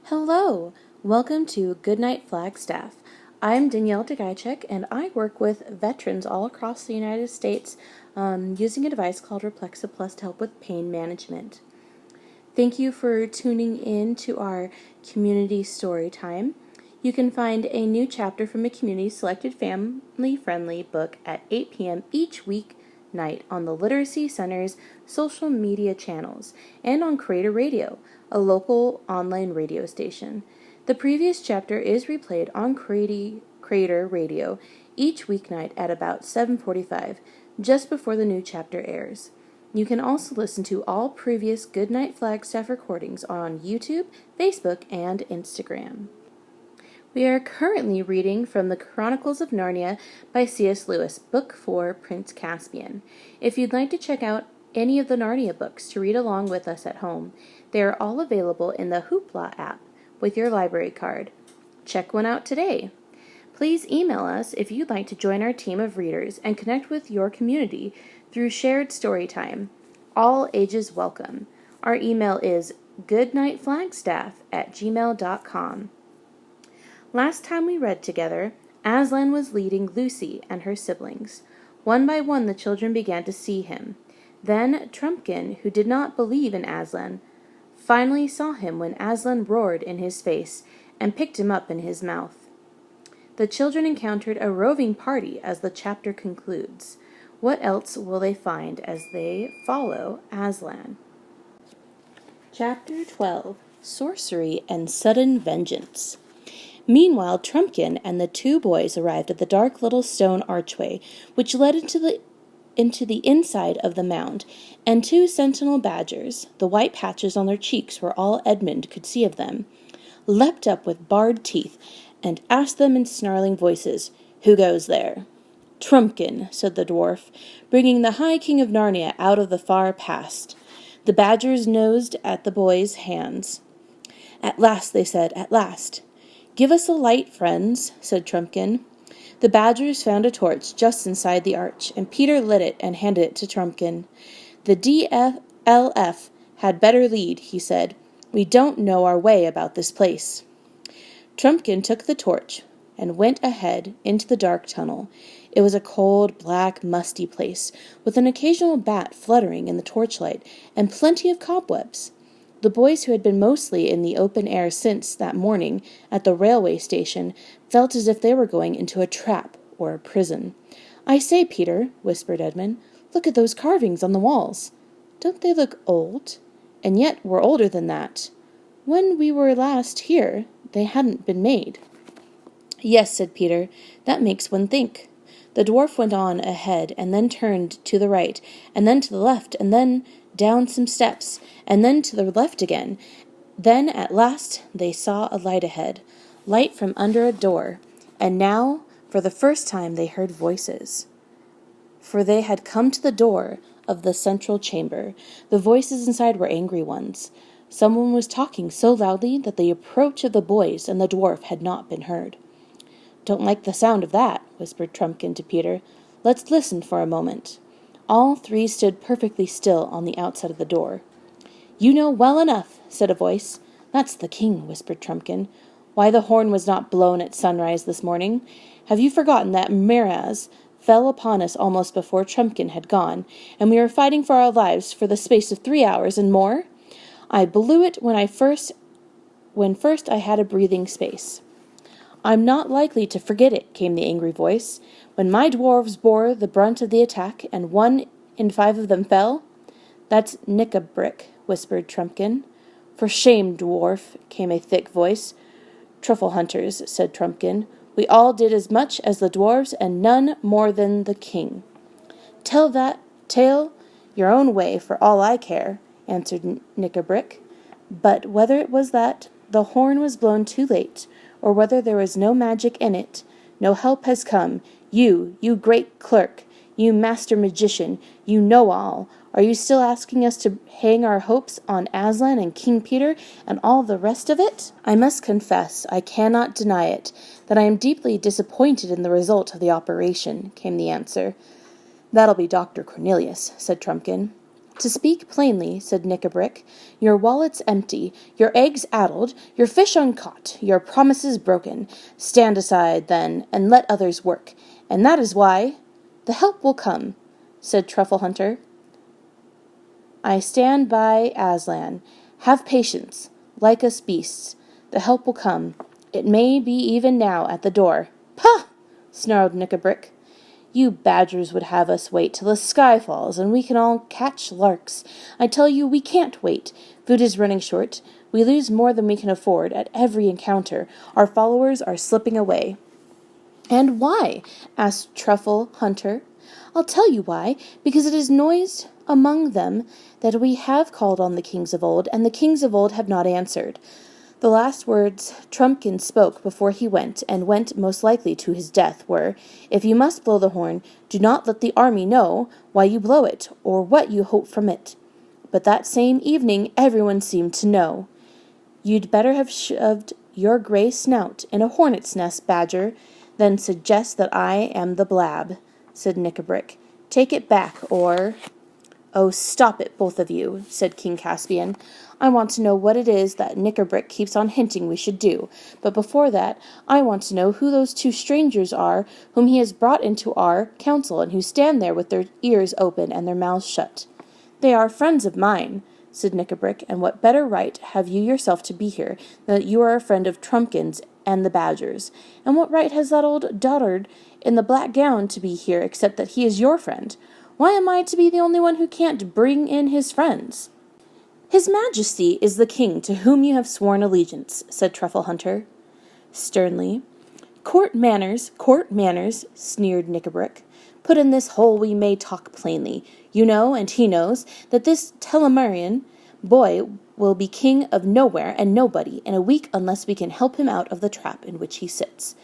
Hello! Welcome to Goodnight Flagstaff. I'm Danielle Dlugajczyk, and I work with veterans all across the United States using a device called Reflexa Plus to help with pain management. Thank you for tuning in to our community story time. You can find a new chapter from a community-selected family-friendly book at 8 p.m. each weeknight on the Literacy Center's social media channels and on Creator Radio, a local online radio station. The previous chapter is replayed on Creator Radio each weeknight at about 7:45, just before the new chapter airs. You can also listen to all previous Goodnight Flagstaff recordings on YouTube, Facebook, and Instagram. We are currently reading from the Chronicles of Narnia by C.S. Lewis, Book 4, Prince Caspian. If you'd like to check out any of the Narnia books to read along with us at home, they are all available in the Hoopla app with your library card. Check one out today. Please email us if you'd like to join our team of readers and connect with your community through shared story time. All ages welcome. Our email is goodnightflagstaff@gmail.com. Last time we read together, Aslan was leading Lucy and her siblings. One by one the children began to see him. Then Trumpkin, who did not believe in Aslan, finally saw him when Aslan roared in his face and picked him up in his mouth. The children encountered a roving party as the chapter concludes. What else will they find as they follow Aslan? Chapter 12, Sorcery and Sudden Vengeance. Meanwhile, Trumpkin and the two boys arrived at the dark little stone archway, which led into the inside of the mound, and two sentinel badgers, the white patches on their cheeks were all Edmund could see of them, leapt up with bared teeth and asked them in snarling voices, "Who goes there?" "Trumpkin," said the dwarf, bringing the High King of Narnia out of the far past. The badgers nosed at the boys' hands. "At last," they said, "at last." "Give us a light, friends," said Trumpkin. The badgers found a torch just inside the arch, and Peter lit it and handed it to Trumpkin. "The DLF had better lead," he said. "We don't know our way about this place." Trumpkin took the torch and went ahead into the dark tunnel. It was a cold, black, musty place, with an occasional bat fluttering in the torchlight, and plenty of cobwebs. The boys, who had been mostly in the open air since that morning at the railway station, felt as if they were going into a trap or a prison. "I say, Peter," whispered Edmund, "look at those carvings on the walls. Don't they look old? And yet we're older than that. When we were last here, they hadn't been made." "Yes," said Peter, "that makes one think." The dwarf went on ahead, and then turned to the right, and then to the left, and then down some steps, and then to the left again. Then at last they saw a light ahead, light from under a door, and now, for the first time, they heard voices. For they had come to the door of the central chamber. The voices inside were angry ones. Someone was talking so loudly that the approach of the boys and the dwarf had not been heard. "Don't like the sound of that," whispered Trumpkin to Peter. "Let's listen for a moment." All three stood perfectly still on the outside of the door. "You know well enough," said a voice. "That's the king," whispered Trumpkin. "Why the horn was not blown at sunrise this morning. Have you forgotten that Miraz fell upon us almost before Trumpkin had gone, and we were fighting for our lives for the space of 3 hours and more? I blew it when first I had a breathing space." "I'm not likely to forget it," came the angry voice. "When my dwarves bore the brunt of the attack, and 1 in 5 of them fell." "That's Nick-a-brick," whispered Trumpkin. "For shame, dwarf," came a thick voice. "Truffle hunters," said Trumpkin. "We all did as much as the dwarves, and none more than the king." "Tell that tale your own way, for all I care," answered Nick-a-brick. "But whether it was that the horn was blown too late, or whether there was no magic in it, no help has come. You great clerk, you master magician, you know-all, are you still asking us to hang our hopes on Aslan and King Peter and all the rest of it?" "I must confess, I cannot deny it, that I am deeply disappointed in the result of the operation," came the answer. "That'll be Dr. Cornelius," said Trumpkin. To speak plainly, said Knickerbrick, your wallet's empty, your eggs addled, your fish uncaught, your promises broken. Stand aside, then, and let others work. And that is why— The help will come, said Truffle Hunter. I stand by Aslan. Have patience, like us beasts. The help will come. It may be even now at the door. Pah! Snarled Knickerbrick. You badgers would have us wait till the sky falls, and we can all catch larks. I tell you, we can't wait. Food is running short. We lose more than we can afford at every encounter. Our followers are slipping away. And why? Asked Truffle Hunter. I'll tell you why. Because it is noised among them that we have called on the kings of old, and the kings of old have not answered. The last words Trumpkin spoke before he went, and went most likely to his death, were, If you must blow the horn, do not let the army know why you blow it, or what you hope from it. But that same evening everyone seemed to know. You'd better have shoved your gray snout in a hornet's nest, Badger, than suggest that I am the blab, said Knickerbrick. Take it back, or— Oh, stop it, both of you, said King Caspian. I want to know what it is that Knickerbrick keeps on hinting we should do. But before that, I want to know who those two strangers are whom he has brought into our council and who stand there with their ears open and their mouths shut. They are friends of mine, said Knickerbrick, and what better right have you yourself to be here than that you are a friend of Trumpkin's and the Badgers? And what right has that old dotard in the black gown to be here except that he is your friend? Why am I to be the only one who can't bring in his friends? His Majesty is the king to whom you have sworn allegiance, said Truffle Hunter sternly. Court manners, sneered Knickerbrick. Put in this hole we may talk plainly. You know, and he knows, that this Telemarian boy will be king of nowhere and nobody in a week unless we can help him out of the trap in which he sits.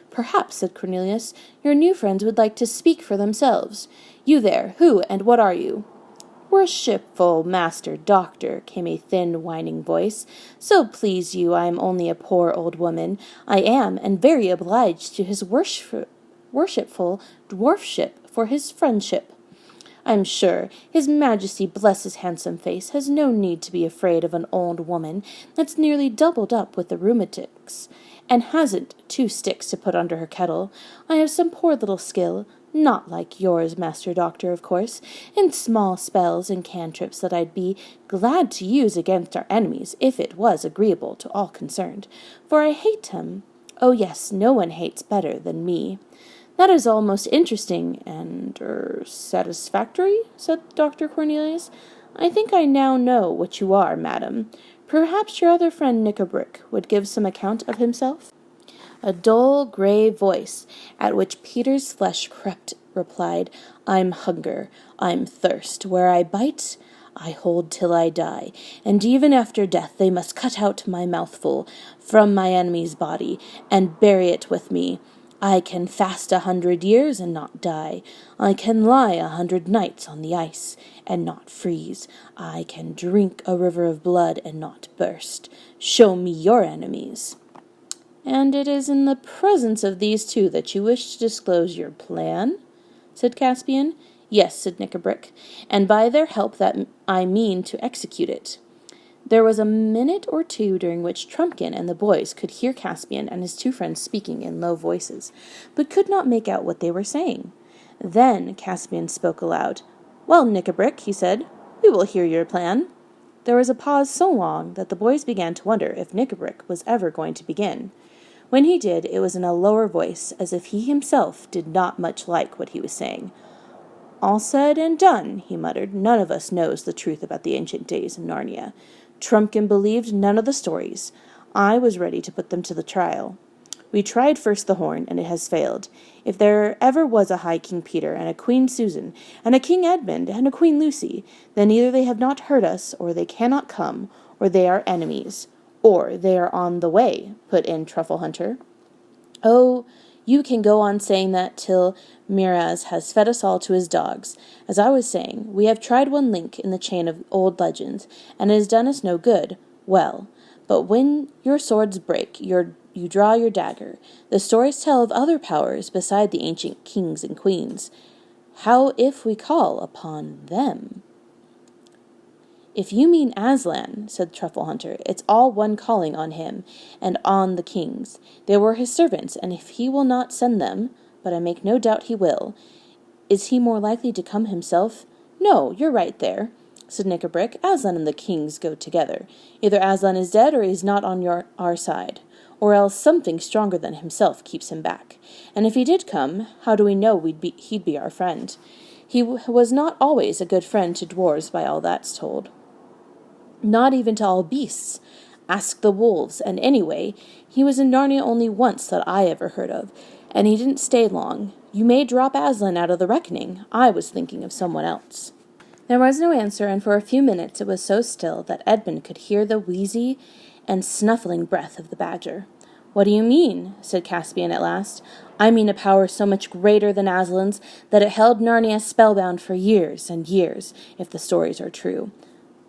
Perhaps, said Cornelius, your new friends would like to speak for themselves. You there, who and what are you? Worshipful Master Doctor, came a thin, whining voice. So please you, I am only a poor old woman. I am, and very obliged to his worshipful dwarfship for his friendship. I'm sure his Majesty, bless his handsome face, has no need to be afraid of an old woman that's nearly doubled up with the rheumatics, and hasn't 2 sticks to put under her kettle. I have some poor little skill, not like yours, Master Doctor, of course, in small spells and cantrips that I'd be glad to use against our enemies, if it was agreeable to all concerned, for I hate 'em. Oh yes, no one hates better than me. That is all most interesting and, satisfactory, said Dr. Cornelius. I think I now know what you are, madam. Perhaps your other friend Knickerbrick would give some account of himself? A dull, gray voice, at which Peter's flesh crept, replied, I'm hunger, I'm thirst. Where I bite, I hold till I die, and even after death they must cut out my mouthful from my enemy's body, and bury it with me. I can fast 100 years and not die. I can lie 100 nights on the ice and not freeze. I can drink a river of blood and not burst. Show me your enemies. And it is in the presence of these two that you wish to disclose your plan? Said Caspian. Yes, said Knickerbrick, and by their help that I mean to execute it. There was a minute or two during which Trumpkin and the boys could hear Caspian and his 2 friends speaking in low voices, but could not make out what they were saying. Then Caspian spoke aloud. Well, Knickerbrick, he said, we will hear your plan. There was a pause so long that the boys began to wonder if Knickerbrick was ever going to begin. When he did, it was in a lower voice, as if he himself did not much like what he was saying. All said and done, he muttered. None of us knows the truth about the ancient days of Narnia. Trumpkin believed none of the stories. I was ready to put them to the trial. We tried first the horn, and it has failed. If there ever was a High King Peter, and a Queen Susan, and a King Edmund, and a Queen Lucy, then either they have not heard us, or they cannot come, or they are enemies. Or they are on the way, put in Truffle Hunter. Oh, you can go on saying that till Miraz has fed us all to his dogs. As I was saying, we have tried one link in the chain of old legends, and it has done us no good. Well, but when your swords break, you draw your dagger. The stories tell of other powers beside the ancient kings and queens. How if we call upon them? If you mean Aslan, said Truffle Hunter, it's all one calling on him, and on the kings. They were his servants, and if he will not send them, but I make no doubt he will, is he more likely to come himself? No, you're right there, said Knickerbrick. Aslan and the kings go together. Either Aslan is dead, or he's not on our side, or else something stronger than himself keeps him back. And if he did come, how do we know he'd be our friend? He was not always a good friend to dwarves, by all that's told. Not even to all beasts. Ask the wolves, and anyway, he was in Narnia only once that I ever heard of, and he didn't stay long. You may drop Aslan out of the reckoning. I was thinking of someone else. There was no answer, and for a few minutes it was so still that Edmund could hear the wheezy and snuffling breath of the badger. What do you mean? Said Caspian at last. I mean a power so much greater than Aslan's that it held Narnia spellbound for years and years, if the stories are true.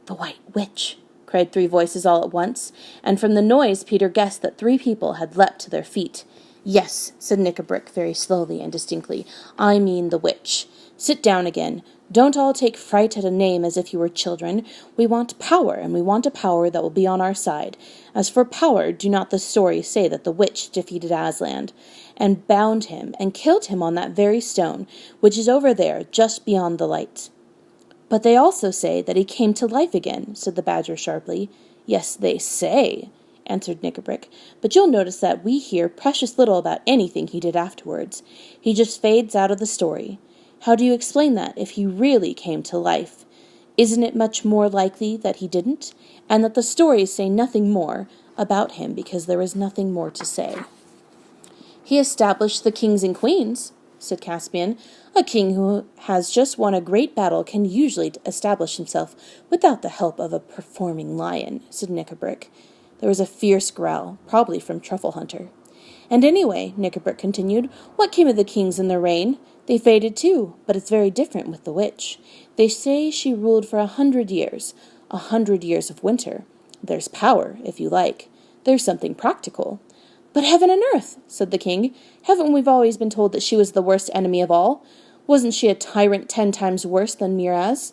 The White Witch, cried three voices all at once, and from the noise Peter guessed that three people had leapt to their feet. Yes, said Knickerbrick very slowly and distinctly, I mean the witch. Sit down again. Don't all take fright at a name as if you were children. We want power, and we want a power that will be on our side. As for power, do not the stories say that the witch defeated Aslan, and bound him, and killed him on that very stone, which is over there, just beyond the light? But they also say that he came to life again, said the badger sharply. Yes, they say, answered Knickerbrick, but you'll notice that we hear precious little about anything he did afterwards. He just fades out of the story. How do you explain that, if he really came to life? Isn't it much more likely that he didn't, and that the stories say nothing more about him because there is nothing more to say? He established the kings and queens, said Caspian. A king who has just won a great battle can usually establish himself without the help of a performing lion, said Knickerbrick. There was a fierce growl, probably from Truffle Hunter. And anyway, Knickerbrick continued, what came of the kings in their reign? They faded too, but it's very different with the witch. They say she ruled for 100 years, 100 years of winter. There's power, if you like. There's something practical. But heaven and earth, said the king. Haven't we always been told that she was the worst enemy of all? Wasn't she a tyrant 10 times worse than Miraz?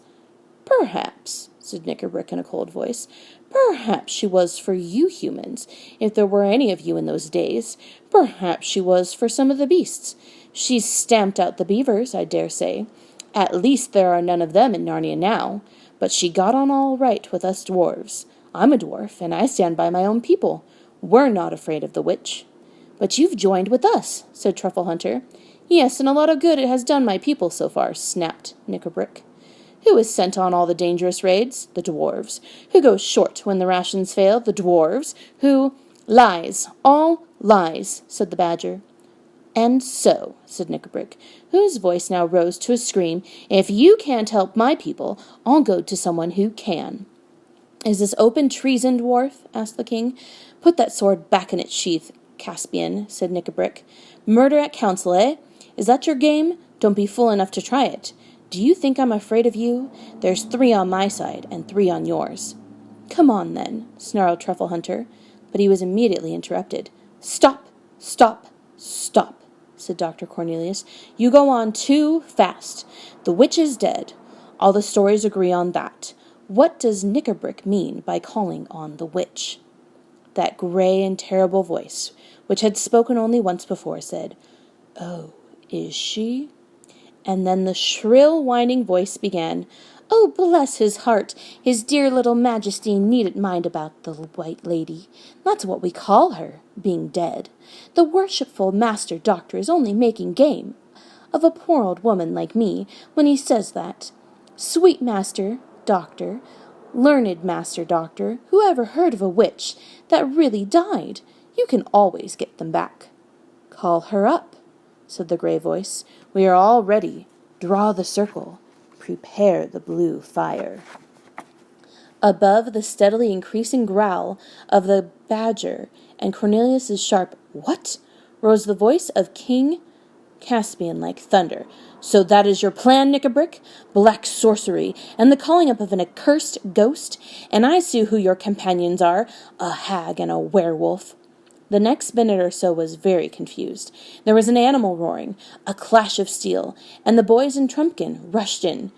Perhaps, said Knickerbrick in a cold voice. Perhaps she was for you humans, if there were any of you in those days. Perhaps she was for some of the beasts. She's stamped out the beavers, I dare say. At least there are none of them in Narnia now. But she got on all right with us dwarves. I'm a dwarf, and I stand by my own people. We're not afraid of the witch. But you've joined with us, said Truffle Hunter. Yes, and a lot of good it has done my people so far, snapped Knickerbrick. Who is sent on all the dangerous raids? The dwarves. Who goes short when the rations fail? The dwarves. Who... Lies. All lies, said the badger. And so, said Knickerbrick, whose voice now rose to a scream, if you can't help my people, I'll go to someone who can. Is this open treason, dwarf? Asked the king. Put that sword back in its sheath, Caspian, said Knickerbrick. Murder at council, eh? Is that your game? Don't be fool enough to try it. Do you think I'm afraid of you? There's 3 on my side and 3 on yours. Come on, then, snarled Truffle Hunter, but he was immediately interrupted. Stop, stop, stop, said Dr. Cornelius. You go on too fast. The witch is dead. All the stories agree on that. What does Knickerbrick mean by calling on the witch? That gray and terrible voice, which had spoken only once before, said, Oh, is she? And then the shrill, whining voice began, Oh, bless his heart, his dear little majesty needn't mind about the white lady. That's what we call her, being dead. The worshipful master doctor is only making game of a poor old woman like me when he says that. Sweet master doctor, learned master doctor, who ever heard of a witch that really died? You can always get them back. Call her up, said the gray voice. We are all ready. Draw the circle. Prepare the blue fire. Above the steadily increasing growl of the badger and Cornelius's sharp "What?" rose the voice of King Caspian like thunder. So that is your plan, Knickerbrick? Black sorcery, and the calling up of an accursed ghost? And I see who your companions are, a hag and a werewolf. The next minute or so was very confused. There was an animal roaring, a clash of steel, and the boys and Trumpkin rushed in.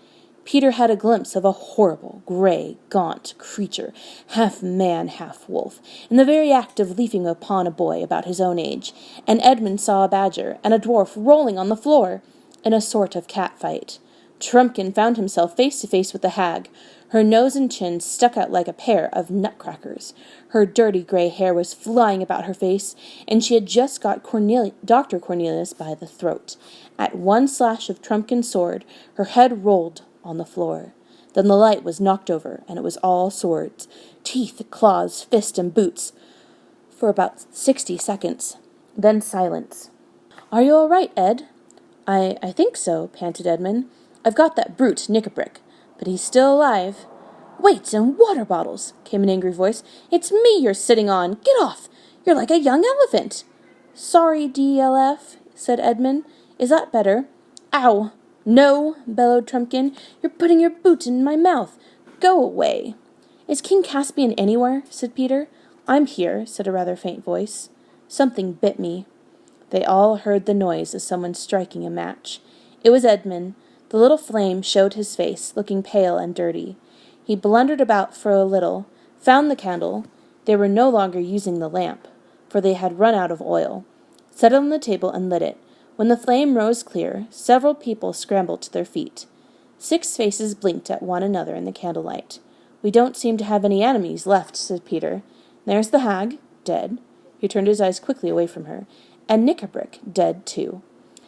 Peter had a glimpse of a horrible, gray, gaunt creature, half man, half wolf, in the very act of leaping upon a boy about his own age, and Edmund saw a badger and a dwarf rolling on the floor in a sort of cat fight. Trumpkin found himself face to face with the hag. Her nose and chin stuck out like a pair of nutcrackers. Her dirty gray hair was flying about her face, and she had just got Dr. Cornelius by the throat. At one slash of Trumpkin's sword, her head rolled on the floor. Then the light was knocked over, and it was all swords, teeth, claws, fists, and boots, for about 60 seconds. Then silence. "Are you all right, Ed?" I think so," panted Edmund. "I've got that brute, Nickabrick, but he's still alive." "Weights and water bottles," came an angry voice. "It's me you're sitting on. Get off. You're like a young elephant." "Sorry, DLF," said Edmund. "Is that better?" "Ow!" "No," bellowed Trumpkin. "You're putting your boot in my mouth. Go away." "Is King Caspian anywhere?" said Peter. "I'm here," said a rather faint voice. "Something bit me." They all heard the noise of someone striking a match. It was Edmund. The little flame showed his face, looking pale and dirty. He blundered about for a little, found the candle. They were no longer using the lamp, for they had run out of oil, set it on the table and lit it. When the flame rose clear, several people scrambled to their feet. 6 faces blinked at one another in the candlelight. "We don't seem to have any enemies left," said Peter. "There's the hag, dead." He turned his eyes quickly away from her. "And Nickabrick, dead too.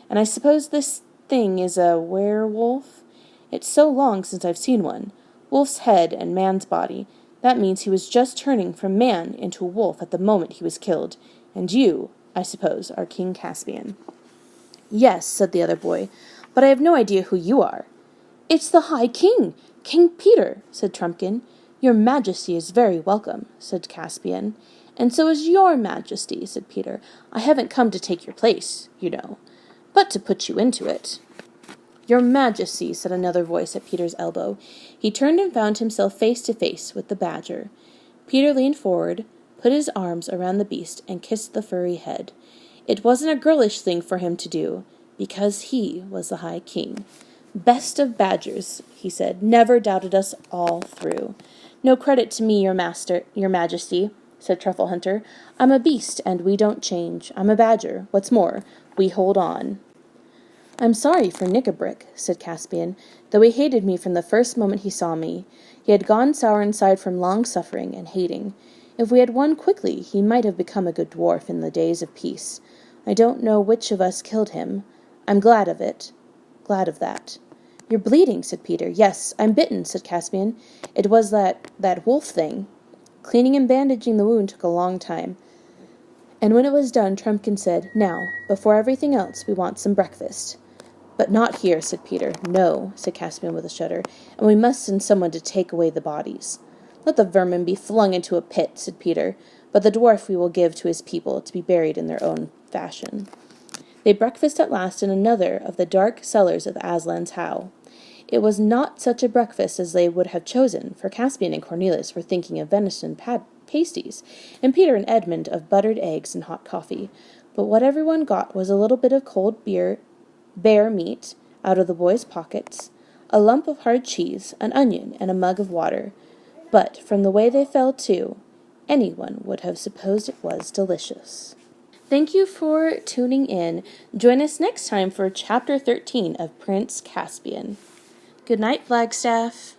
And I suppose this thing is a werewolf? It's so long since I've seen one. Wolf's head and man's body. That means he was just turning from man into a wolf at the moment he was killed. And you, I suppose, are King Caspian." "Yes," said the other boy, "but I have no idea who you are." "It's the High King, King Peter," said Trumpkin. "Your Majesty is very welcome," said Caspian. "And so is your Majesty," said Peter. "I haven't come to take your place, you know, but to put you into it." "Your Majesty," said another voice at Peter's elbow. He turned and found himself face to face with the badger. Peter leaned forward, put his arms around the beast, and kissed the furry head. It wasn't a girlish thing for him to do, because he was the High King. "Best of badgers," he said, "never doubted us all through." "No credit to me, your Majesty," said Truffle Hunter. "I'm a beast, and we don't change. I'm a badger. What's more, we hold on." "I'm sorry for Nickabrick," said Caspian, "though he hated me from the first moment he saw me. He had gone sour inside from long suffering and hating. If we had won quickly, he might have become a good dwarf in the days of peace. I don't know which of us killed him. I'm glad of it. Glad of that." "You're bleeding," said Peter. "Yes, I'm bitten," said Caspian. "It was that wolf thing." Cleaning and bandaging the wound took a long time. And when it was done, Trumpkin said, "Now, before everything else, we want some breakfast." "But not here," said Peter. "No," said Caspian with a shudder, "and we must send someone to take away the bodies." "Let the vermin be flung into a pit," said Peter, "but the dwarf we will give to his people to be buried in their own fashion." They breakfasted at last in another of the dark cellars of Aslan's How. It was not such a breakfast as they would have chosen, for Caspian and Cornelius were thinking of venison pasties, and Peter and Edmund of buttered eggs and hot coffee. But what everyone got was a little bit of cold bear meat out of the boys' pockets, a lump of hard cheese, an onion, and a mug of water. But, from the way they fell to, anyone would have supposed it was delicious. Thank you for tuning in. Join us next time for Chapter 13 of Prince Caspian. Good night, Flagstaff.